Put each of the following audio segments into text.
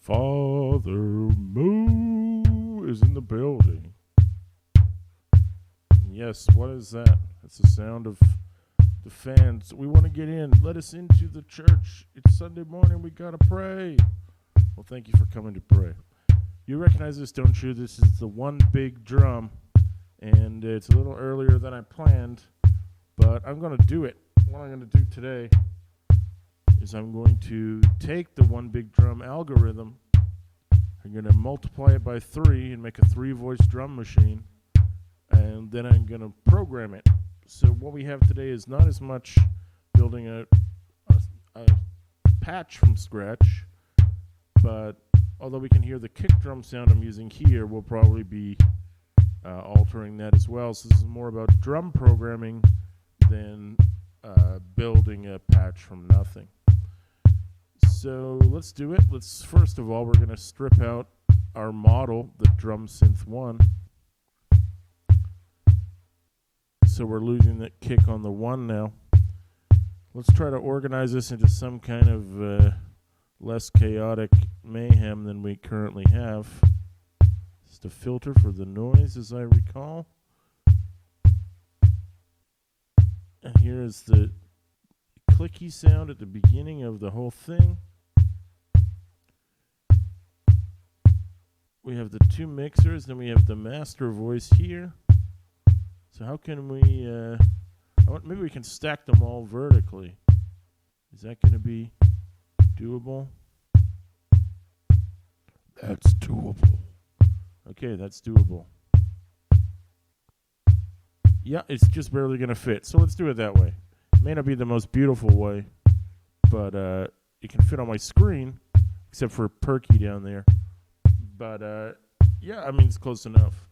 Father Moo is in the building. Yes, what is that? That's the sound of the fans. We want to get in. Let us into the church. It's Sunday morning. We got to pray. Well, thank you for coming to pray. You recognize this, don't you? This is the one big drum, and it's a little earlier than I planned, but I'm going to do it. What I'm going to do today is I'm going to take the one big drum algorithm. I'm going to multiply it by 3 and make a 3-voice drum machine, and then I'm going to program it. So what we have today is not as much building a patch from scratch, but although we can hear the kick drum sound I'm using here, we'll probably be altering that as well. So this is more about drum programming than building a patch from nothing. So let's do it. First of all, we're going to strip out our model, the drum synth 1. So we're losing that kick on the 1 now. Let's try to organize this into some kind of less chaotic mayhem than we currently have. Just a filter for the noise, as I recall. And here is the clicky sound at the beginning of the whole thing. We have the 2 mixers, then we have the master voice here. So how can we, maybe we can stack them all vertically. Is that going to be doable? That's doable. Okay, that's doable. Yeah, it's just barely going to fit. So let's do it that way. It may not be the most beautiful way, but it can fit on my screen, except for Perky down there. But yeah, I mean, it's close enough.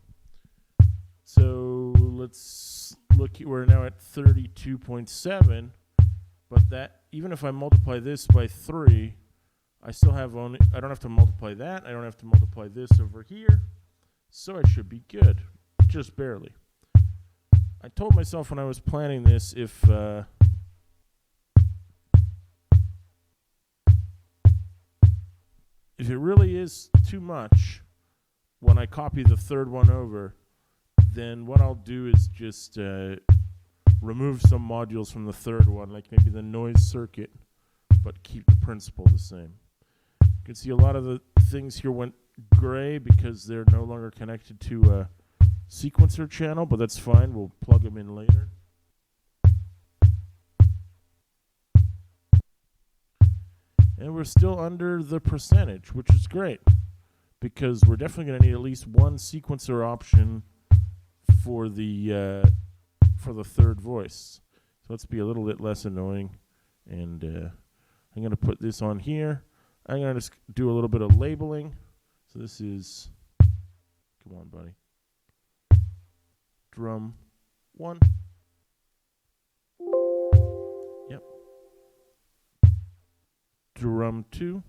So let's look. We're now at 32.7, but that, even if I multiply this by 3, I still have only, I don't have to multiply that. I don't have to multiply this over here. So I should be good, just barely. I told myself when I was planning this, if it really is too much, when I copy the third one over, then what I'll do is just remove some modules from the third one, like maybe the noise circuit, but keep the principle the same. You can see a lot of the things here went gray because they're no longer connected to a sequencer channel, but that's fine. We'll plug them in later. And we're still under the percentage, which is great, because we're definitely going to need at least one sequencer option for the third voice. So let's be a little bit less annoying, and I'm going to put this on here. I'm going to just do a little bit of labeling. So this is, come on, buddy, drum 1. Yep. Drum 2.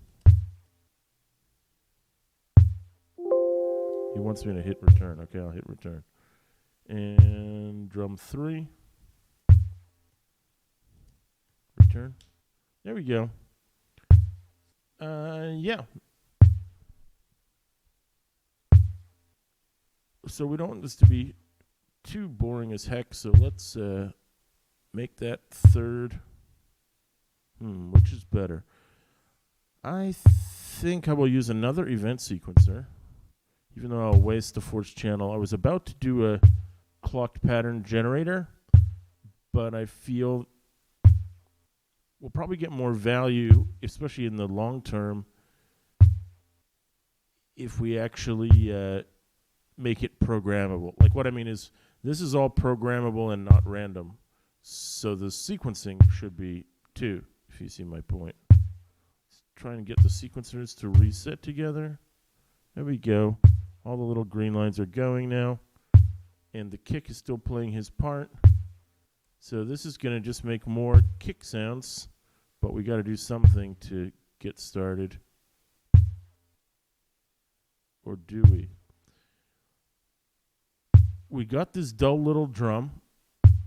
He wants me to hit return. Okay, I'll hit return. And drum 3. Return. There we go. Yeah. So we don't want this to be too boring as heck, so let's make that third. Which is better? I think I will use another event sequencer, even though I'll waste the force channel. I was about to do a clocked pattern generator, but I feel we'll probably get more value, especially in the long term, if we actually make it programmable. Like, what I mean is, this is all programmable and not random, so the sequencing should be too, if you see my point. Let's try and get the sequencers to reset together. There we go. All the little green lines are going now, and the kick is still playing his part. So this is going to just make more kick sounds, but we got to do something to get started. Or do we? We got this dull little drum.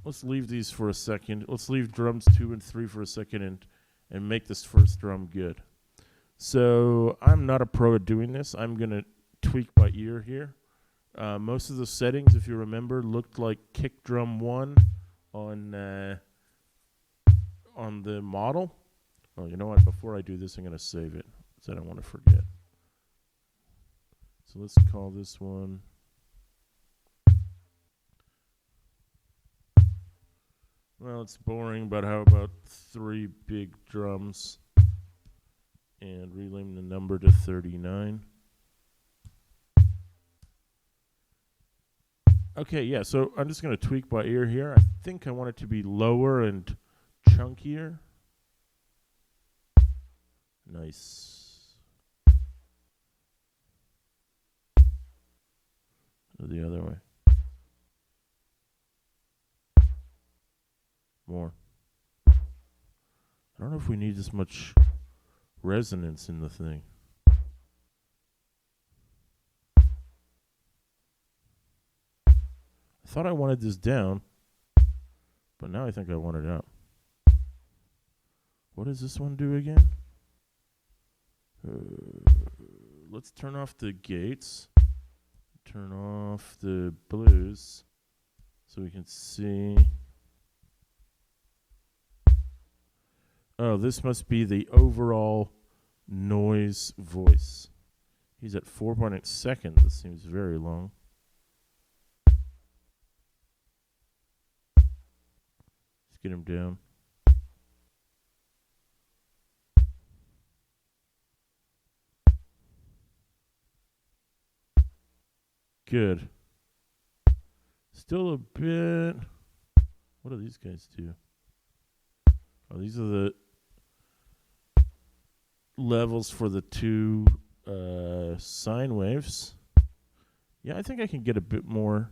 Let's leave these for a second. Let's leave drums 2 and 3 for a second and make this first drum good. So I'm not a pro at doing this. I'm going to tweak by ear here. Most of the settings, if you remember, looked like kick drum 1 on the model. Oh, you know what? Before I do this, I'm going to save it because I don't want to forget. So let's call this one. Well, it's boring, but how about 3 big drums? And rename the number to 39. Okay, yeah, so I'm just going to tweak by ear here. I think I want it to be lower and chunkier. Nice. Or the other way. More. I don't know if we need this much resonance in the thing. I thought I wanted this down, but now I think I want it up. What does this one do again? Let's turn off the gates. Turn off the blues so we can see. Oh, this must be the overall noise voice. He's at 4.8 seconds. This seems very long. Let's get him down. Good. Still a bit. What do these guys do? Oh, these are the levels for the 2 sine waves. Yeah, I think I can get a bit more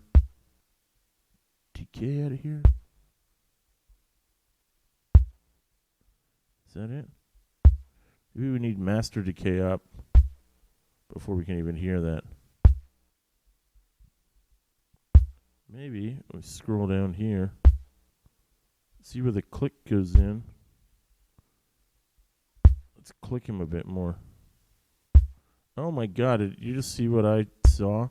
decay out of here. Is that it? Maybe we need master decay up before we can even hear that. Maybe we scroll down here. See where the click goes in. Let's click him a bit more. Oh my god, did you just see what I saw?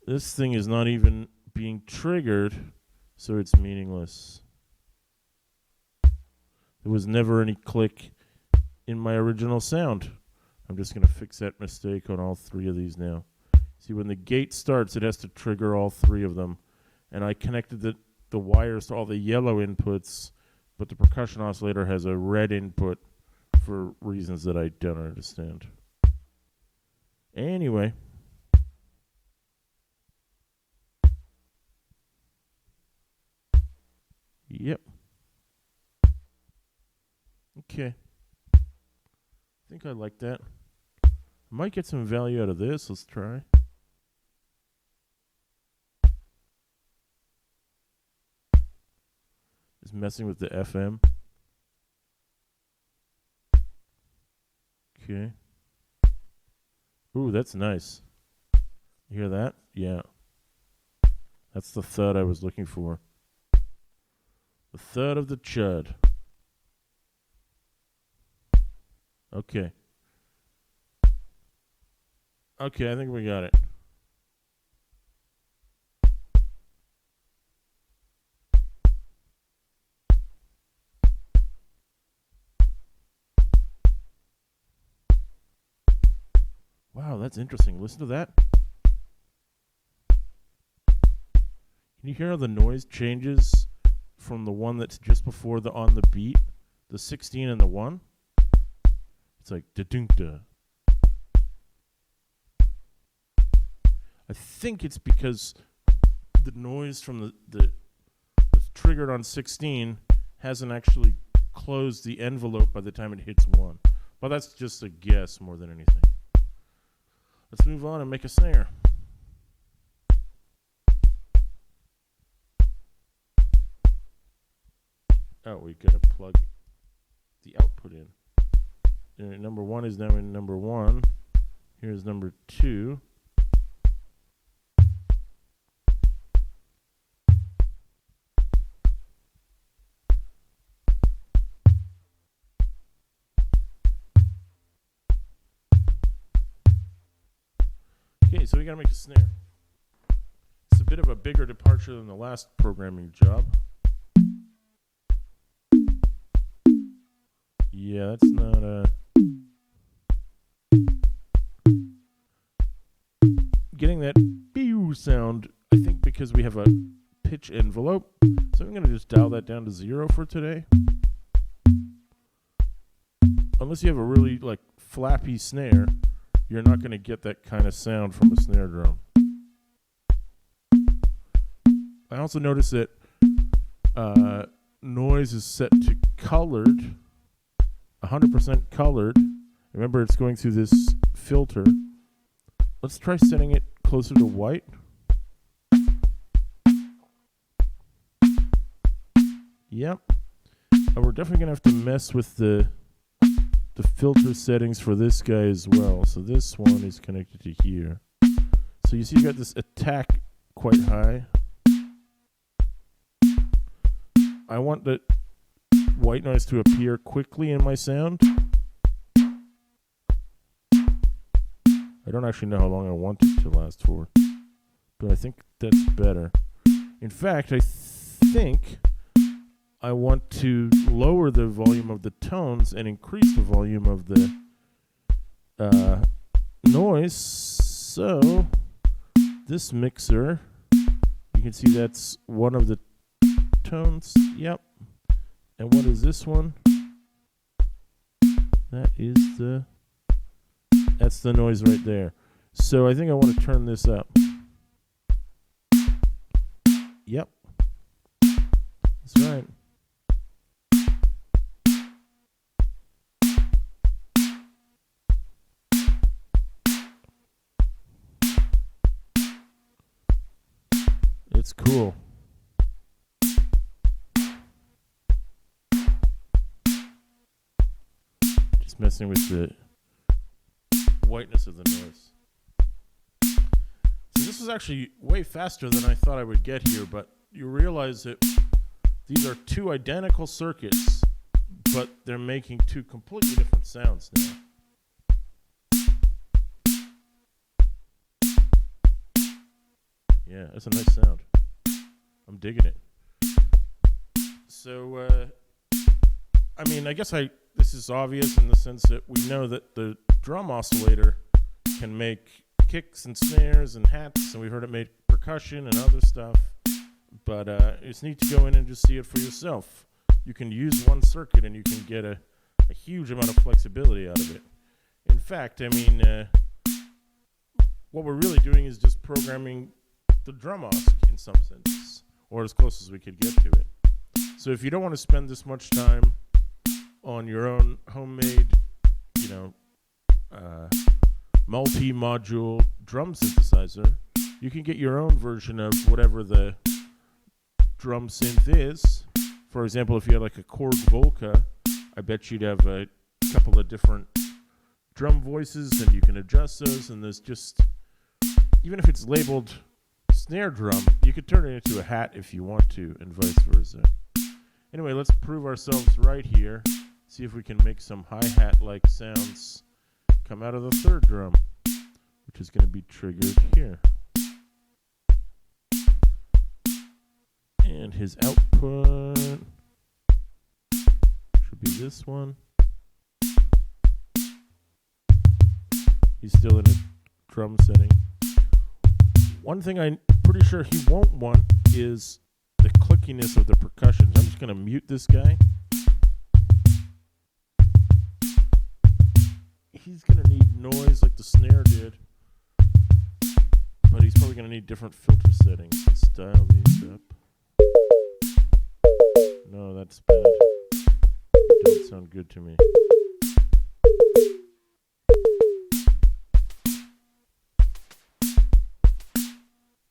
This thing is not even being triggered, so it's meaningless. There was never any click in my original sound. I'm just going to fix that mistake on all 3 of these now. See, when the gate starts, it has to trigger all 3 of them. And I connected the wires to all the yellow inputs, but the percussion oscillator has a red input for reasons that I don't understand. Anyway. Yep. Okay. I think I like that. I might get some value out of this. Let's try. Just messing with the FM. Okay. Ooh, that's nice. You hear that? Yeah. That's the thud I was looking for. The thud of the chud. Okay. Okay, I think we got it. Wow, that's interesting. Listen to that. Can you hear how the noise changes from the one that's just before the on the beat, the 16 and the 1? It's like da-dunk-da. I think it's because the noise from the that's triggered on 16 hasn't actually closed the envelope by the time it hits 1. But that's just a guess more than anything. Let's move on and make a snare. Oh, we gotta plug the output in. Number 1 is now in number 1. Here's number 2. Okay, so we gotta make a snare. It's a bit of a bigger departure than the last programming job. Yeah, that's not getting that pew sound, I think because we have a pitch envelope. So I'm going to just dial that down to 0 for today. Unless you have a really like flappy snare, you're not going to get that kind of sound from a snare drum. I also noticed that noise is set to colored, 100% colored. Remember, it's going through this filter. Let's try setting it closer to white. Yep. We're definitely going to have to mess with the filter settings for this guy as well. So this one is connected to here. So you see you got this attack quite high. I want the white noise to appear quickly in my sound. I don't actually know how long I want it to last for, but I think that's better. In fact, I think I want to lower the volume of the tones and increase the volume of the noise. So this mixer, you can see that's one of the tones. Yep. And what is this one? That's the noise right there. So I think I want to turn this up. Yep. That's right. It's cool. Just messing with the whiteness of the noise. So this is actually way faster than I thought I would get here, but you realize that these are two identical circuits, but they're making two completely different sounds now. Yeah, that's a nice sound. I'm digging it. So, I mean, I guess this is obvious in the sense that we know that the drum oscillator can make kicks and snares and hats, and we've heard it make percussion and other stuff, but it's neat to go in and just see it for yourself. You can use one circuit and you can get a huge amount of flexibility out of it. In fact, I mean, what we're really doing is just programming the drum os in some sense, or as close as we could get to it. So if you don't want to spend this much time on your own homemade, multi-module drum synthesizer, you can get your own version of whatever the drum synth is. For example, if you had like a Korg Volca, I bet you'd have a couple of different drum voices, and you can adjust those, and there's just, even if it's labeled snare drum, you could turn it into a hat if you want to, and vice versa. Anyway, let's prove ourselves right here. See if we can make some hi-hat-like sounds come out of the third drum, which is going to be triggered here. And his output should be this one. He's still in a drum setting. One thing I'm pretty sure he won't want is the clickiness of the percussion. I'm just going to mute this guy. He's going to need noise like the snare did, but he's probably going to need different filter settings. Let's dial these up. No, that's bad. It doesn't sound good to me.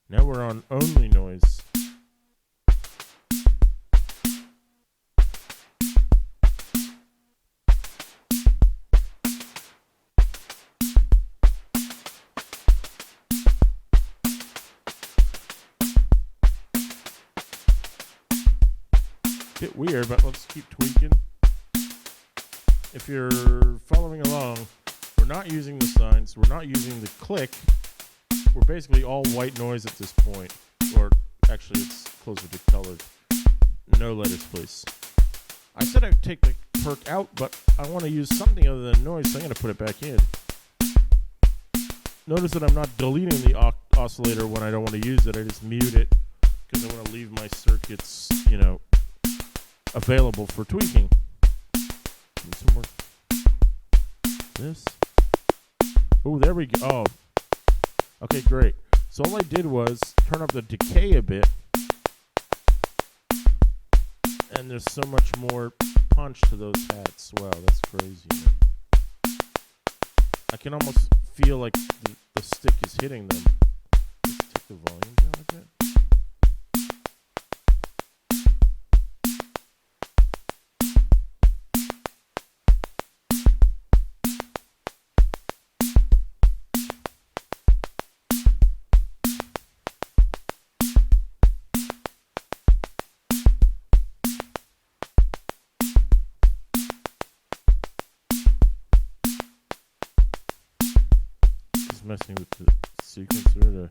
Now we're on only noise. Bit weird, but let's keep tweaking. If you're following along, we're not using the signs, we're not using the click, we're basically all white noise at this point. Or actually, it's closer to colored. No letters, please. I said I'd take the perk out, but I want to use something other than noise, so I'm going to put it back in. Notice that I'm not deleting the oscillator when I don't want to use it. I just mute it because I want to leave my circuits, available for tweaking. Some more. This. Oh, there we go. Oh. Okay, great. So all I did was turn up the decay a bit. And there's so much more punch to those hats. Wow, that's crazy, man. I can almost feel like the stick is hitting them. Let's take the volume down a bit. Messing with the sequencer to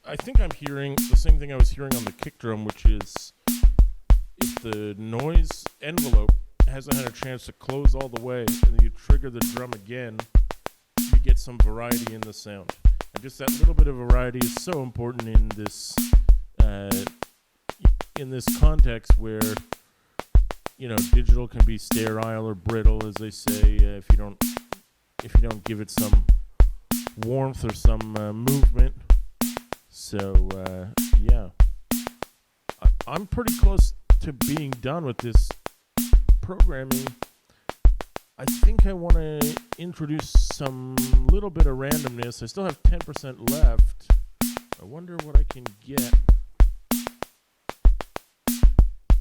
I think I'm hearing the same thing I was hearing on the kick drum, which is if the noise envelope hasn't had a chance to close all the way and then you trigger the drum again, you get some variety in the sound. And just that little bit of variety is so important in this context where digital can be sterile or brittle, as they say, if you don't give it some warmth or some movement. So yeah, I'm pretty close to being done with this programming. I think I want to introduce some little bit of randomness. I still have 10% left. I wonder what I can get.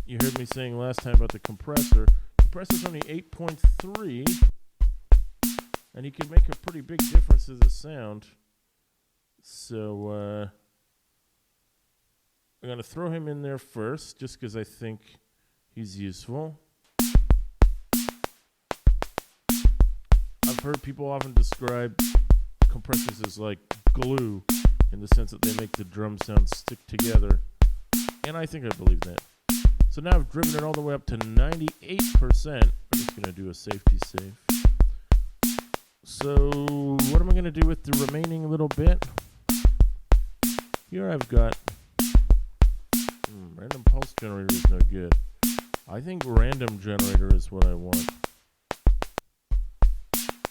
You heard me saying last time about the compressor. Compressor's only 8.3, and he can make a pretty big difference to the sound. So I'm going to throw him in there first, just because I think he's useful. I've heard people often describe compressors as like glue, in the sense that they make the drum sound stick together. And I think I believe that. So now I've driven it all the way up to 98%. I'm just going to do a safety save. So what am I going to do with the remaining little bit? Here I've got random pulse generator is no good. I think random generator is what I want.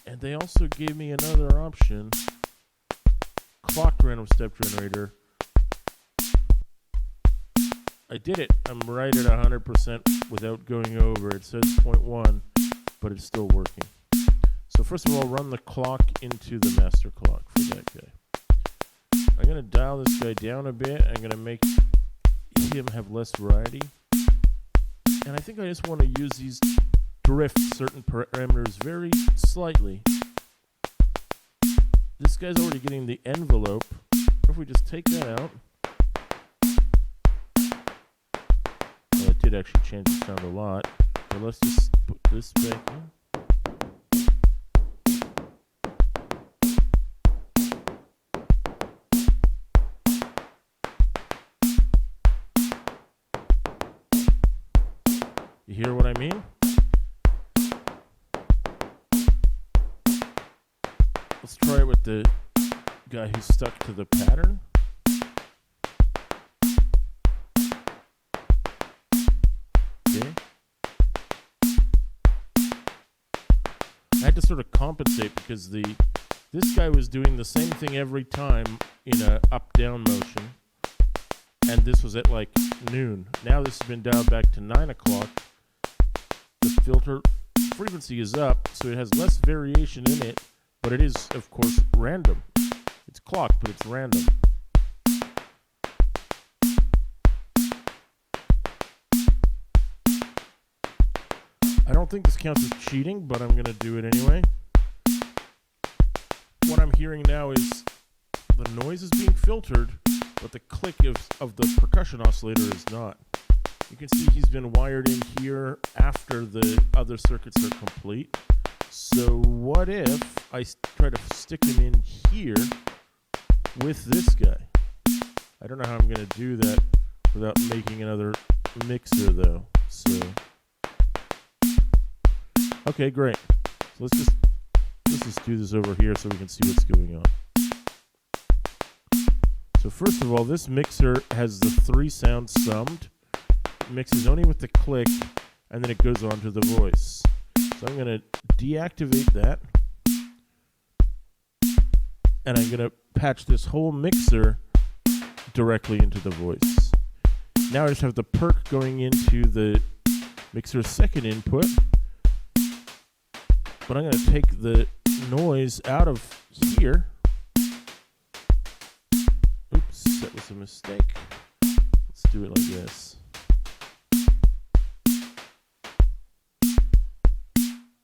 And they also gave me another option. Clocked random step generator. I did it. I'm right at 100% without going over. It says 0.1, but it's still working. So first of all, run the clock into the master clock for that guy. I'm going to dial this guy down a bit. I'm going to make him have less variety. And I think I just want to use these drift certain parameters very slightly. This guy's already getting the envelope. What if we just take that out? Well, it did actually change the sound a lot. But let's just put this back in. You hear what I mean? Let's try it with the guy who's stuck to the pattern. Okay. I had to sort of compensate because this guy was doing the same thing every time in a up-down motion. And this was at like noon. Now this has been dialed back to 9 o'clock. The filter frequency is up, so it has less variation in it, but it is, of course, random. It's clocked, but it's random. I don't think this counts as cheating, but I'm going to do it anyway. What I'm hearing now is the noise is being filtered, but the click of the percussion oscillator is not. You can see he's been wired in here after the other circuits are complete. So what if I try to stick him in here with this guy? I don't know how I'm going to do that without making another mixer though. So okay, great. So let's just do this over here so we can see what's going on. So first of all, this mixer has the 3 sounds summed. It mixes only with the click, and then it goes on to the voice. So I'm going to deactivate that, and I'm going to patch this whole mixer directly into the voice. Now I just have the perk going into the mixer's second input, but I'm going to take the noise out of here. Oops, that was a mistake. Let's do it like this.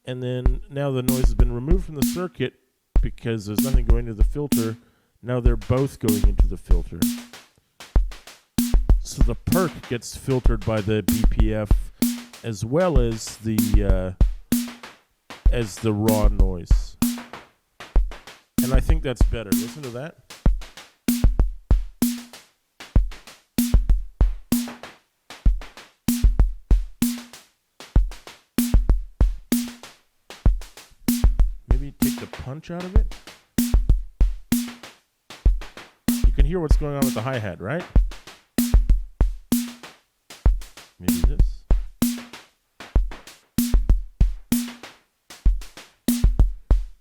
And then now the noise has been removed from the circuit because there's nothing going to the filter. Now they're both going into the filter. So the perk gets filtered by the BPF as well as the raw noise. And I think that's better. Listen to that. Maybe take the punch out of it. You can hear what's going on with the hi-hat, right? Maybe this.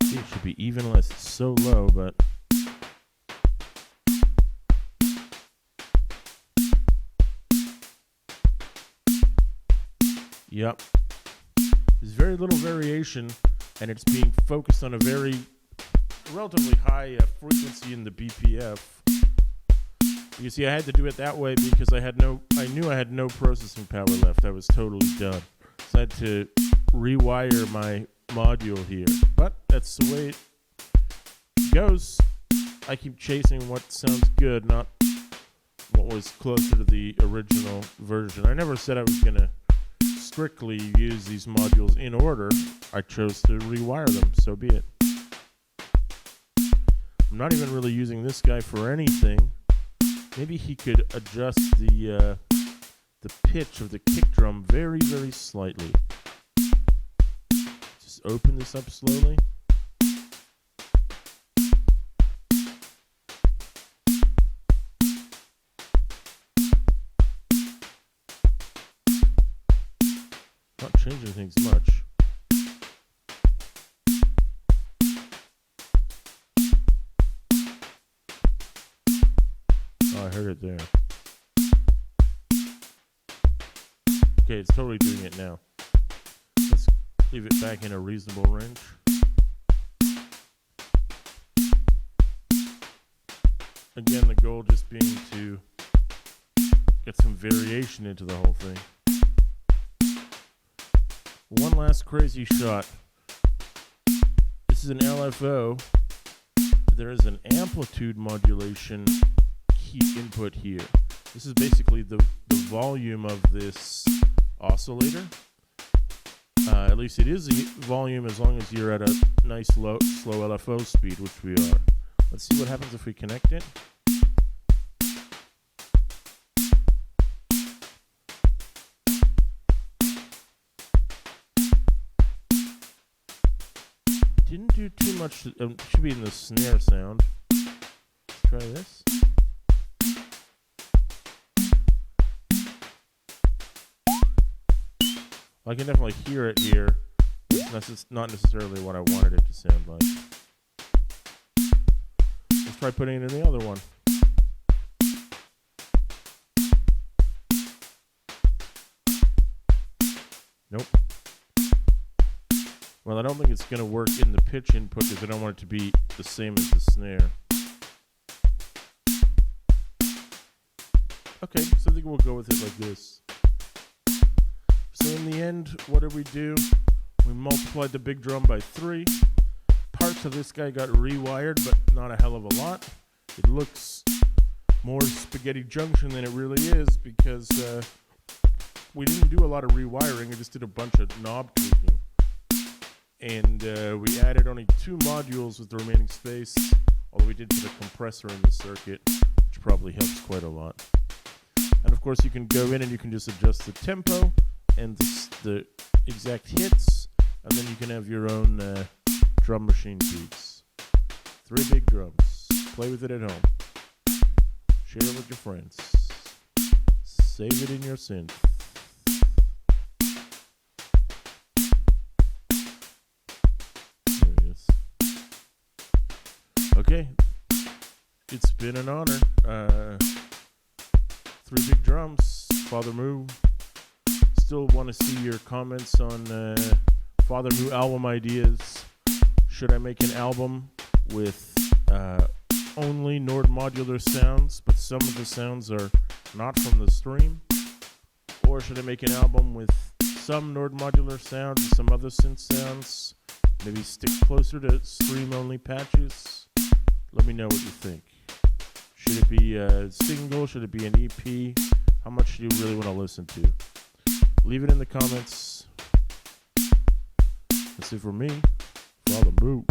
See, it should be even less. It's so low, but yep. There's very little variation, and it's being focused on a very relatively high frequency in the BPF. You see, I had to do it that way because I knew I had no processing power left. I was totally done. So I had to rewire my module here. But that's the way it goes. I keep chasing what sounds good, not what was closer to the original version. I never said I was going to strictly use these modules in order. I chose to rewire them, so be it. I'm not even really using this guy for anything. Maybe he could adjust the pitch of the kick drum very, very slightly. Just open this up slowly. Not changing things much. Oh, I heard it there. Okay, it's totally doing it now. Let's leave it back in a reasonable range. Again, the goal just being to get some variation into the whole thing. One last crazy shot. This is an LFO. There is an amplitude modulation key input here. This is basically the volume of this oscillator. At least it is the volume as long as you're at a nice slow LFO speed, which we are. Let's see what happens if we connect it. Didn't do too much. Should be in the snare sound. Let's try this. I can definitely hear it here. That's not necessarily what I wanted it to sound like. Let's try putting it in the other one. Nope. Well, I don't think it's going to work in the pitch input because I don't want it to be the same as the snare. Okay, so I think we'll go with it like this. So in the end, what did we do? We multiplied the big drum by 3. Parts of this guy got rewired, but not a hell of a lot. It looks more spaghetti junction than it really is because we didn't do a lot of rewiring. We just did a bunch of knob tweaking. And we added only 2 modules with the remaining space, although we did put a compressor in the circuit, which probably helps quite a lot. And of course, you can go in and you can just adjust the tempo and the exact hits, and then you can have your own drum machine beats. 3 big drums. Play with it at home. Share it with your friends. Save it in your synth. There he is. Okay. It's been an honor. 3 big drums. Father Moo. Still want to see your comments on Father Moo album ideas. Should I make an album with only Nord modular sounds, but some of the sounds are not from the stream? Or should I make an album with some Nord modular sounds and some other synth sounds? Maybe stick closer to stream only patches? Let me know what you think. Should it be a single? Should it be an EP? How much do you really want to listen to? Leave it in the comments. That's it for me. Father Moo.